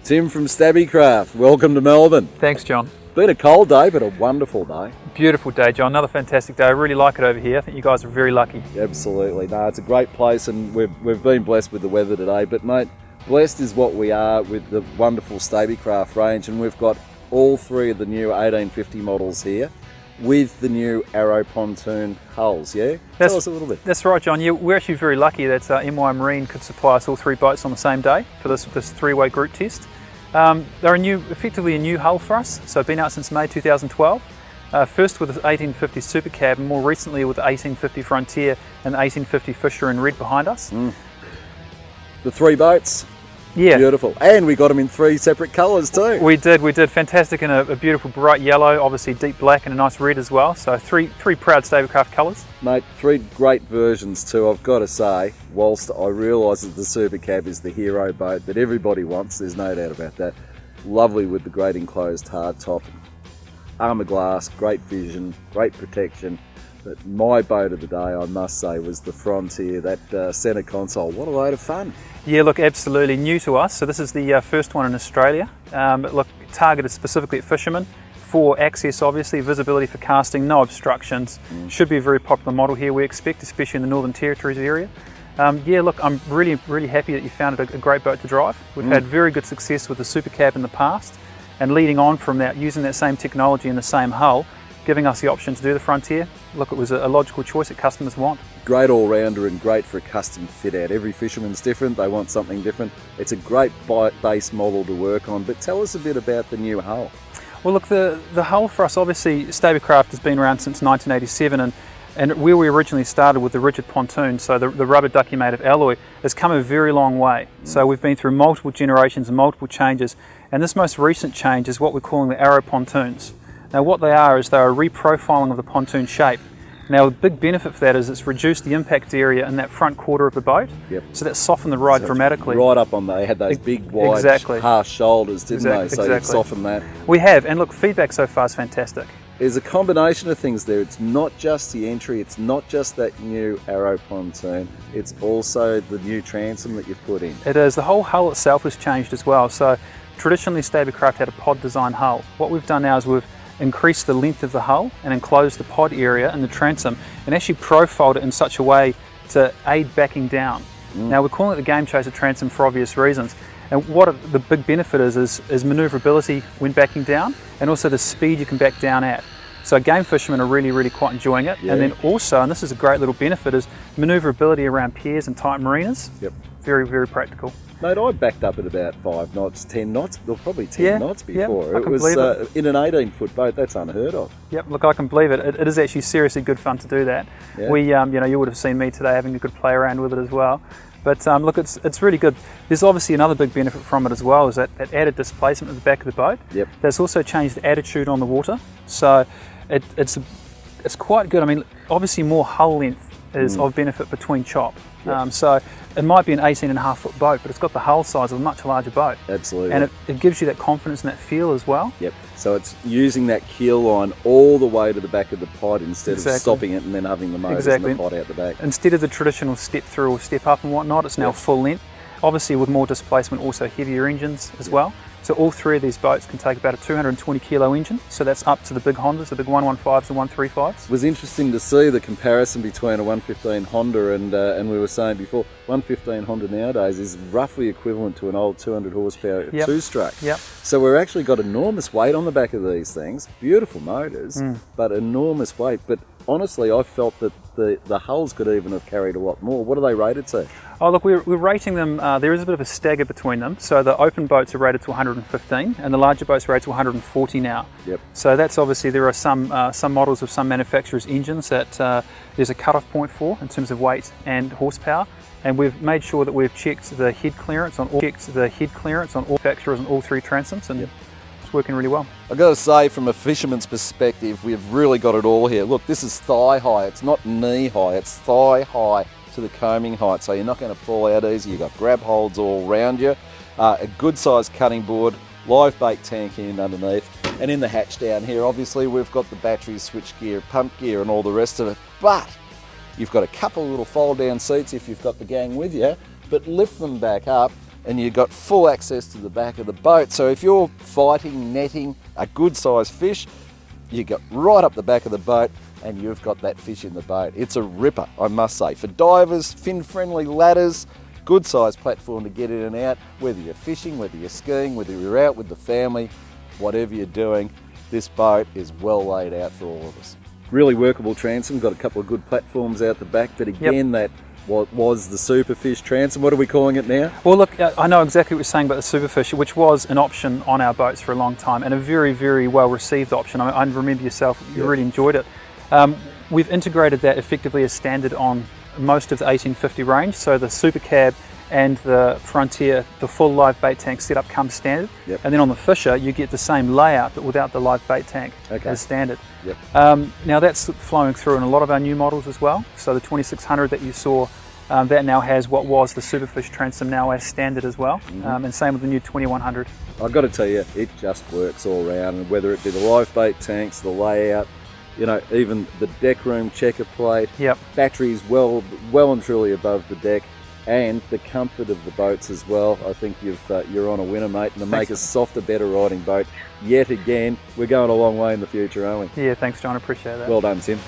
Tim from Stabicraft, welcome to Melbourne. Thanks, John. Been a cold day, but a wonderful day. Beautiful day, John. Another fantastic day. I really like it over here. I think you guys are very lucky. Absolutely. No, it's a great place, and we've been blessed with the weather today. But mate, blessed is what we are with the wonderful Stabicraft range, and we've got all three of the new 1850 models here with the new Arrow pontoon hulls. Yeah, tell us a little bit. That's right, John. Yeah, we're actually very lucky that MY Marine could supply us all three boats on the same day for this three-way group test. They're effectively a new hull for us, so been out since May 2012. First with the 1850 Supercab, and more recently with the 1850 Frontier and the 1850 Fisher in red behind us. The three boats, yeah, beautiful, and we got them in three separate colours too. We did. Fantastic in a beautiful bright yellow, obviously deep black, and a nice red as well. So three proud Stabicraft colours. Mate, three great versions too. I've got to say, whilst I realise that the Supercab is the hero boat that everybody wants, there's no doubt about that. Lovely with the great enclosed hard top, armour glass, great vision, great protection. But my boat of the day, I must say, was the Frontier, that centre console. What a load of fun. Yeah, look, absolutely new to us. So this is the first one in Australia. Look, targeted specifically at fishermen for access, obviously, visibility for casting, no obstructions. Should be a very popular model here, we expect, especially in the Northern Territories area. Yeah, look, I'm really happy that you found it a great boat to drive. We've had very good success with the Supercab in the past, and leading on from that, using that same technology and the same hull, giving us the option to do the Frontier. Look, it was a logical choice that customers want. Great all-rounder and great for a custom fit-out. Every fisherman's different, they want something different. It's a great base model to work on, but tell us a bit about the new hull. Well, look, the hull for us, obviously, Stabicraft has been around since 1987, and where we originally started with the rigid pontoon, so the rubber ducky made of alloy, has come a very long way. So we've been through multiple generations and multiple changes, and this most recent change is what we're calling the Arrow pontoons. Now what they are is they're a reprofiling of the pontoon shape. Now the big benefit for that is it's reduced the impact area in that front quarter of the boat. Yep. So that softened the ride dramatically. Right up on they had those big wide harsh shoulders, didn't they? So you softened that. We have, and look, feedback so far is fantastic. There's a combination of things there. It's not just the entry, it's not just that new Arrow pontoon, it's also the new transom that you've put in. It is. The whole hull itself has changed as well. So traditionally Stabicraft had a pod design hull. What we've done now is we've increased the length of the hull and enclosed the pod area and the transom, and actually profiled it in such a way to aid backing down. Now we're calling it the Game Chaser transom for obvious reasons, and what the big benefit is manoeuvrability when backing down, and also the speed you can back down at. So game fishermen are really quite enjoying it. And then also, and this is a great little benefit, is manoeuvrability around piers and tight marinas. Very practical. Mate, I backed up at about 5 knots, 10 knots, well, probably 10 knots before. It was in an 18-foot boat, that's unheard of. Yep, look, I can believe it. It is actually seriously good fun to do that. We, you would have seen me today having a good play around with it as well. But look, it's really good. There's obviously another big benefit from it as well, is that added displacement at the back of the boat. That's also changed the attitude on the water. So it's quite good. I mean, obviously more hull length is of benefit between chop. So it might be an 18.5-foot boat, but it's got the hull size of a much larger boat. Absolutely. And it gives you that confidence and that feel as well. So it's using that keel line all the way to the back of the pod instead of stopping it and then having the motors and the pod out the back. Instead of the traditional step through or step up and whatnot, it's now full length. Obviously with more displacement, also heavier engines as well. So all three of these boats can take about a 220 kilo engine, so that's up to the big Hondas, the big 115s and 135s. It was interesting to see the comparison between a 115 Honda and we were saying before, 115 Honda nowadays is roughly equivalent to an old 200 horsepower two-stroke. So we've actually got enormous weight on the back of these things, beautiful motors, but enormous weight. But honestly, I felt that the hulls could even have carried a lot more. What are they rated to? Oh look, we're rating them, there is a bit of a stagger between them. So the open boats are rated to 115 and the larger boats are rated to 140 now. So that's obviously, there are some models of some manufacturers' engines that there's a cut-off point for in terms of weight and horsepower. And we've made sure that we've checked the head clearance on all manufacturers on all three transoms, and it's working really well. I've got to say, from a fisherman's perspective, we've really got it all here. Look, this is thigh high, it's not knee high, it's thigh high to the coaming height, so you're not going to fall out easy. You've got grab holds all around you, a good sized cutting board, live bait tank in underneath, and in the hatch down here obviously we've got the battery, switch gear, pump gear and all the rest of it, but you've got a couple of little fold down seats if you've got the gang with you, but lift them back up and you've got full access to the back of the boat. So if you're fighting, netting a good sized fish, you get right up the back of the boat and you've got that fish in the boat. It's a ripper, I must say. For divers, fin-friendly ladders, good sized platform to get in and out, whether you're fishing, whether you're skiing, whether you're out with the family, whatever you're doing, this boat is well laid out for all of us. Really workable transom, got a couple of good platforms out the back, but again, that was the Superfish transom. What are we calling it now? Well, look, I know exactly what you're saying about the Superfish, which was an option on our boats for a long time, and a very, very well received option. I remember yourself, you really enjoyed it. We've integrated that effectively as standard on most of the 1850 range, so the Supercab and the Frontier, the full live bait tank setup comes standard. And then on the Fisher, you get the same layout but without the live bait tank as standard. Now that's flowing through in a lot of our new models as well. So the 2600 that you saw, that now has what was the Superfish transom now as standard as well. And same with the new 2100. I've got to tell you, it just works all around, and whether it be the live bait tanks, the layout, you know, even the deck room checker plate, batteries well and truly above the deck, and the comfort of the boats as well. I think you're on a winner, mate, and to make a softer, better riding boat, yet again, we're going a long way in the future, aren't we? Yeah, thanks, John, I appreciate that. Well done, Tim.